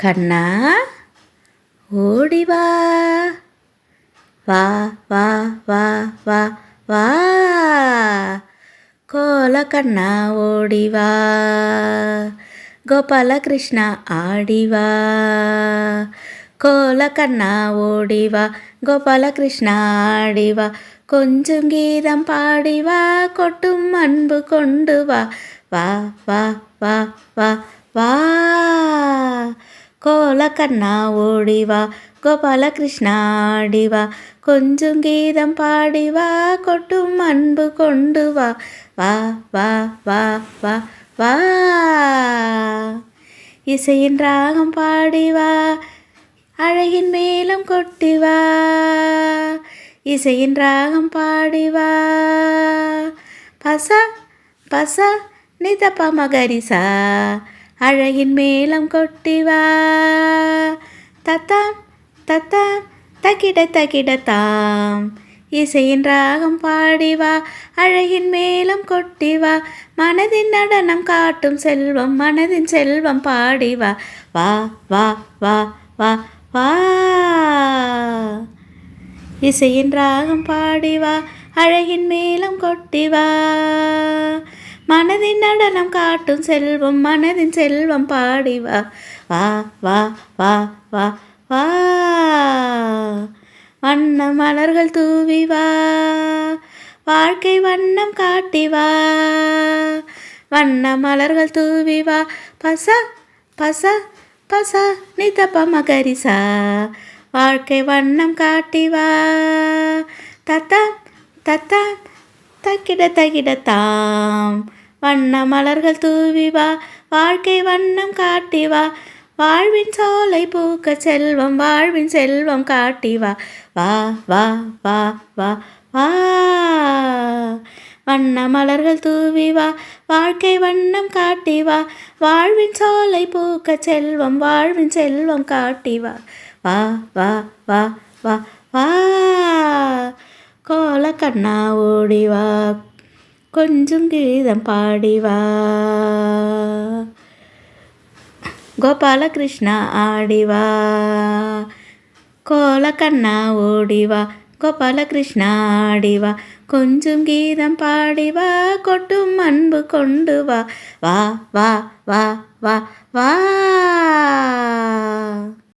கண்ணா ஓடி வா வா வா வா வா வா கோல கண்ணா ஓடி வா கோபால கிருஷ்ணா ஆடி வா கோல கண்ணா ஓடி வா கோபால கிருஷ்ணா ஆடி வா கொஞ்சம் கீதம் பாடி வா கொட்டும் அன்பு கொண்டு வா வா வா வா வா வா கோல கண்ணா ஓடி வா கோபால கிருஷ்ணா ஆடி வா கொஞ்சம் கீதம் பாடி வா கொட்டும் அன்பு கொண்டு வா வா வா வா வா வா இசையின் ராகம் பாடி வா அழகின் மேலும் கொட்டி வா இசையின் ராகம் பாடி வா பச பச நிதப்ப மகரிசா அழகின் மேலம் கொட்டி வா தத்தாம் தத்தாம் தக்கிட தக்கிட தாம் இசையின் ராகம் பாடி வா அழகின் மேலும் கொட்டி வா மனதின் நடனம் காட்டும் செல்வம் மனதின் செல்வம் பாடி வா வா வா வா வா வா இசையின் ராகம் பாடி வா அழகின் மேலும் கொட்டி வா மனதின் நடனம் காட்டும் செல்வம் மனதின் செல்வம் பாடி வா வா வா வா வா வா வண்ண மலர்கள் தூவி வா வாழ்க்கை வண்ணம் காட்டி வா வண்ண மலர்கள் தூவி வா பச பச பச நிதப்ப மகரிசா வாழ்க்கை வண்ணம் காட்டி வா தத்தாம் தத்தாம் தக்கிட தக்கிட தாம் வண்ண மலர்கள் தூவி வா வாழ்க்கை வண்ணம் காட்டி வா வாழ்வின் சோலை பூக்க செல்வம் வாழ்வின் செல்வம் காட்டி வா வா வா வா வா வா வண்ண மலர்கள் தூவி வா வாழ்க்கை வண்ணம் காட்டி வா வாழ்வின் சோலை பூக்க செல்வம் வாழ்வின் செல்வம் காட்டி வா வா வா வா வா வா கோல கண்ணா ஓடி வா கொஞ்சம் கீதம் பாடி வா கோபால கிருஷ்ணா ஆடி வா கோல கண்ணா ஓடி வா கோபால கிருஷ்ணா ஆடி வா கொஞ்சம் கீதம் பாடி வா கொட்டும் அன்பு கொண்டு வா வா வா வா வா வா